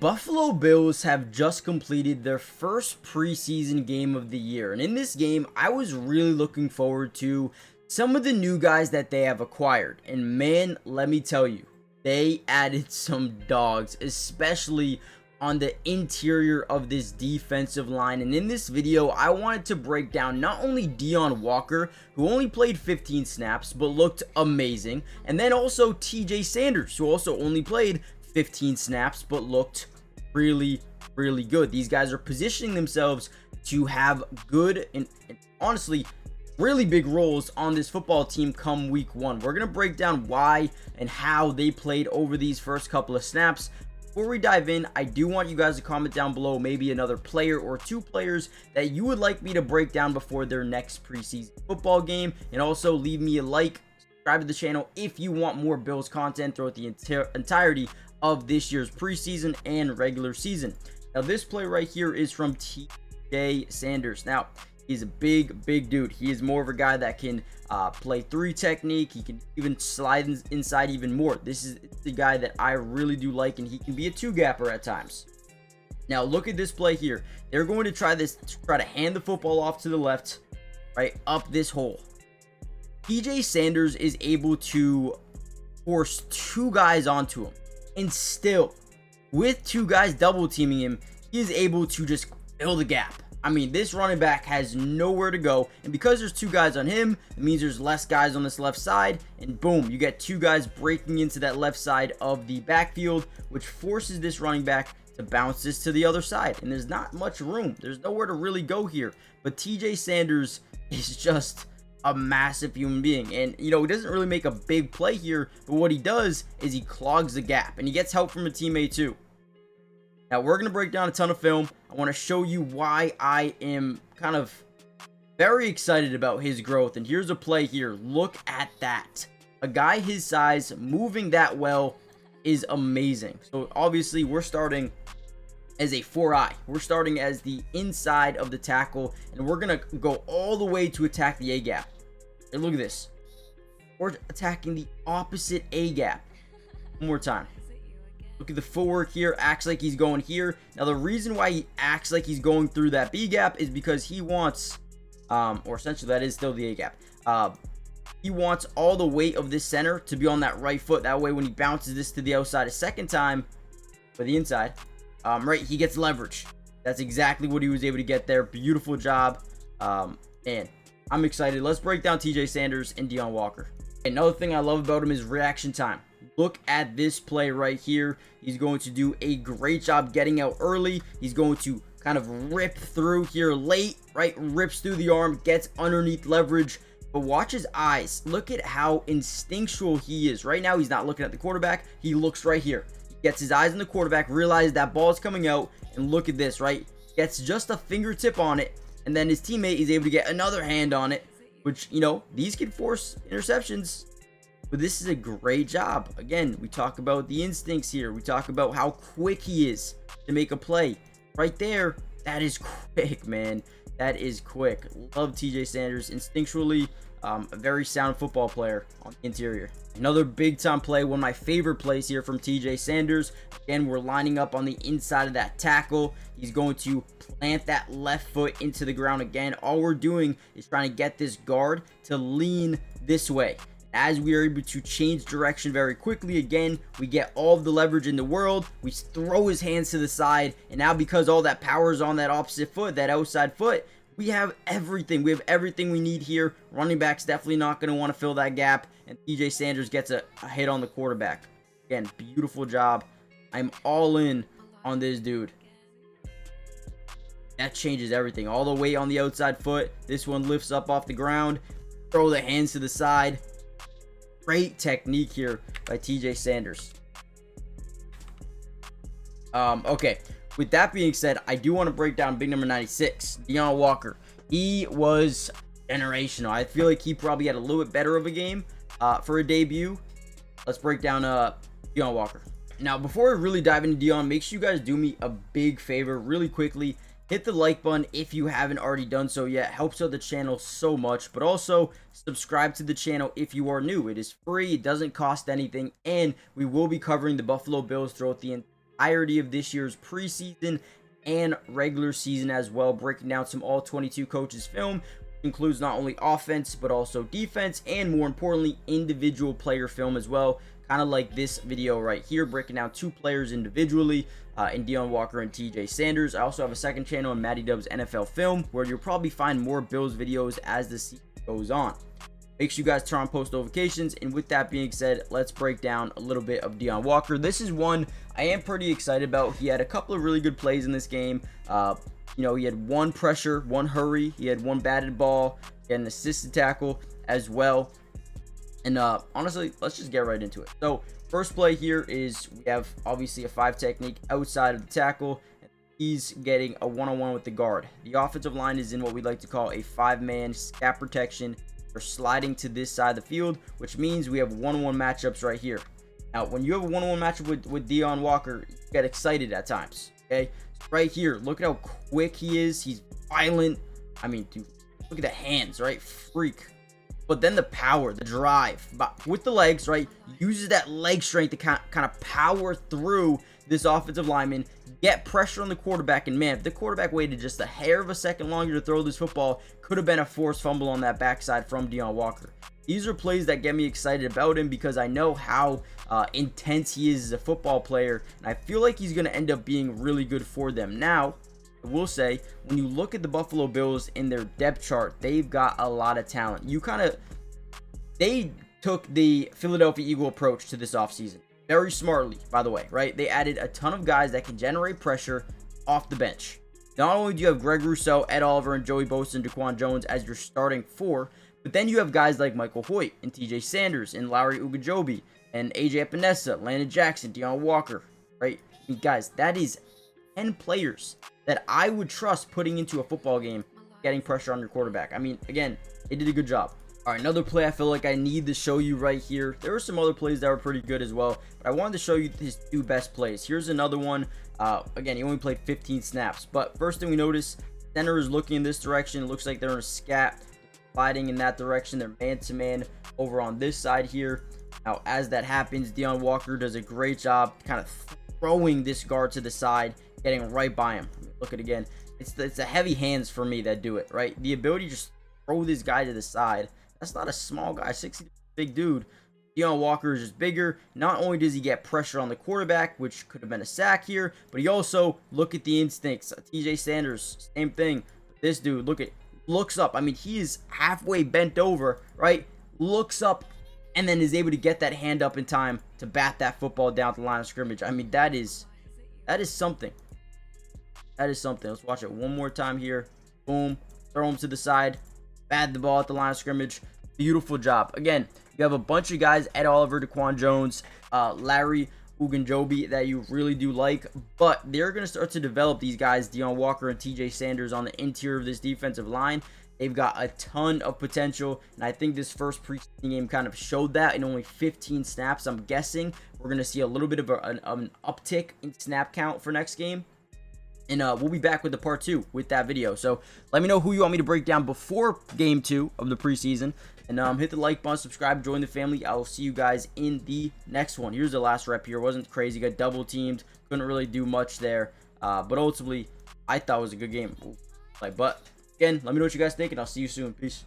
Buffalo Bills have just completed their first preseason game of the year. And in this game, I was really looking forward to some of the new guys that they have acquired. And man, let me tell you, they added some dogs, especially on the interior of this defensive line. And in this video, I wanted to break down not only Deone Walker, who only played 15 snaps, but looked amazing. And then also TJ Sanders, who also only played 15 snaps but looked really good. These guys are positioning themselves to have good and honestly really big roles on this football team come week 1. We're gonna break down why and how they played over these first couple of snaps. Before we dive in, I do want you guys to comment down below maybe another player or 2 players that you would like me to break down before their next preseason football game, and also leave me a like, subscribe to the channel if you want more Bills content throughout the entirety of this year's preseason and regular season. Now this play right here is from TJ Sanders. Now he's a big dude. He is more of a guy that can play 3 technique. He can even slide inside even more. This is the guy that I really do like, and he can be a 2-gapper at times. Now look at this play here. They're going to try to hand the football off to the left, right up this hole. TJ Sanders is able to force 2 guys onto him. And still, with 2 guys double teaming him, he is able to just fill the gap. I mean, this running back has nowhere to go. And because there's 2 guys on him, it means there's less guys on this left side. And boom, you get 2 guys breaking into that left side of the backfield, which forces this running back to bounce this to the other side. And there's not much room. There's nowhere to really go here. But TJ Sanders is just a massive human being, and he doesn't really make a big play here, but what he does is he clogs the gap, and he gets help from a teammate too. Now we're going to break down a ton of film. I want to show you why I am kind of very excited about his growth, and here's a play here. Look at that. A guy his size moving that well is amazing. So obviously we're starting as a 4-eye. We're starting as the inside of the tackle, and we're gonna go all the way to attack the A-gap. And look at this. We're attacking the opposite A-gap. One more time. Look at the footwork here. Acts like he's going here. Now the reason why he acts like he's going through that B-gap is because he wants, or essentially that is still the A-gap. He wants all the weight of this center to be on that right foot. That way when he bounces this to the outside a second time, for the inside, right, he gets leverage. That's exactly what he was able to get there. Beautiful job. And I'm excited. Let's break down TJ Sanders and Deone Walker. Another thing I love about him is reaction time. Look at this play right here. He's going to do a great job getting out early. He's going to kind of rip through here late, right? Rips through the arm, gets underneath leverage. But watch his eyes. Look at how instinctual he is. Right now, he's not looking at the quarterback. He looks right here. Gets his eyes on the quarterback, realizes that ball is coming out, and look at this, right? Gets just a fingertip on it, and then his teammate is able to get another hand on it, which, these can force interceptions, but this is a great job. Again, we talk about the instincts here. We talk about how quick he is to make a play. Right there, that is quick, man. That is quick. Love TJ Sanders. Instinctually, a very sound football player on the interior. Another big time play, one of my favorite plays here from TJ Sanders. Again, we're lining up on the inside of that tackle. He's going to plant that left foot into the ground again. All we're doing is trying to get this guard to lean this way. As we are able to change direction very quickly, again, we get all of the leverage in the world. We throw his hands to the side, and now because all that power is on that opposite foot, that outside foot, we have everything. We have everything we need here. Running back's definitely not going to want to fill that gap, and TJ Sanders gets a hit on the quarterback. Again, beautiful job. I'm all in on this dude. That changes everything. All the weight on the outside foot. This one lifts up off the ground. Throw the hands to the side. Great technique here by TJ Sanders. Okay. With that being said, I do want to break down big number 96, Deone Walker. He was generational. I feel like he probably had a little bit better of a game for a debut. Let's break down Deone Walker. Now, before we really dive into Deone, make sure you guys do me a big favor really quickly. Hit the like button if you haven't already done so yet. It helps out the channel so much. But also, subscribe to the channel if you are new. It is free. It doesn't cost anything. And we will be covering the Buffalo Bills throughout the entirety of this year's preseason and regular season as well, breaking down some all 22 coaches film, which includes not only offense but also defense, and more importantly individual player film as well, kind of like this video right here, breaking down 2 players individually in Deone Walker and TJ Sanders. I also have a second channel on Matty Dub's NFL Film, where you'll probably find more Bills videos as the season goes on. Make sure you guys turn on post notifications. And with that being said, let's break down a little bit of Deone Walker. This is one I am pretty excited about. He had a couple of really good plays in this game. You know, he had 1 pressure, 1 hurry, he had 1 batted ball, he had an assisted tackle as well. And honestly, let's just get right into it. So first play here is we have obviously a 5 technique outside of the tackle. He's getting a one-on-one with the guard. The offensive line is in what we like to call a 5-man scat protection. We're sliding to this side of the field, which means we have one-on-one matchups right here. Now, when you have a one-on-one matchup with Deone Walker, you get excited at times, okay? So right here, look at how quick he is. He's violent. I mean, dude, look at the hands, right? Freak. But then the power, the drive, but with the legs, right? Uses that leg strength to kind of power through this offensive lineman, get pressure on the quarterback, and man, if the quarterback waited just a hair of a second longer to throw this football, could have been a forced fumble on that backside from Deone Walker. These are plays that get me excited about him because I know how intense he is as a football player, and I feel like he's going to end up being really good for them. Now, I will say, when you look at the Buffalo Bills in their depth chart, they've got a lot of talent. They took the Philadelphia Eagle approach to this offseason. Very smartly, by the way, right? They added a ton of guys that can generate pressure off the bench. Not only do you have Greg Rousseau, Ed Oliver, and Joey Bosa and Daquan Jones as your starting 4, but then you have guys like Michael Hoyt and TJ Sanders and Larry Ogunjobi and AJ Epinesa, Landon Jackson, Deone Walker, right? I mean, guys, that is 10 players that I would trust putting into a football game, getting pressure on your quarterback. I mean, again, they did a good job. All right, another play I feel like I need to show you right here. There were some other plays that were pretty good as well, but I wanted to show you his 2 best plays. Here's another one. Again, he only played 15 snaps, but first thing we notice, center is looking in this direction. It looks like they're in a scat, sliding in that direction. They're man-to-man over on this side here. Now, as that happens, Deone Walker does a great job kind of throwing this guard to the side, getting right by him. Look at it again. It's the heavy hands for me that do it, right? The ability to just throw this guy to the side. That's not a small guy, 60 big dude. Deone Walker is just bigger. Not only does he get pressure on the quarterback, which could have been a sack here, but he also, look at the instincts. TJ Sanders, same thing. This dude, looks up. I mean, he is halfway bent over, right? Looks up and then is able to get that hand up in time to bat that football down the line of scrimmage. I mean, that is something. That is something. Let's watch it one more time here. Boom. Throw him to the side. Bat the ball at the line of scrimmage. Beautiful job. Again, you have a bunch of guys, Ed Oliver, Daquan Jones, Larry Ogunjobi, that you really do like, but they're going to start to develop these guys, Deone Walker and TJ Sanders, on the interior of this defensive line. They've got a ton of potential, and I think this first preseason game kind of showed that in only 15 snaps. I'm guessing we're going to see a little bit of an uptick in snap count for next game. And we'll be back with the part 2 with that video. So let me know who you want me to break down before game 2 of the preseason. And hit the like button, subscribe, join the family. I will see you guys in the next one. Here's the last rep here. Wasn't crazy. Got double teamed. Couldn't really do much there. But ultimately, I thought it was a good game. But again, let me know what you guys think, and I'll see you soon. Peace.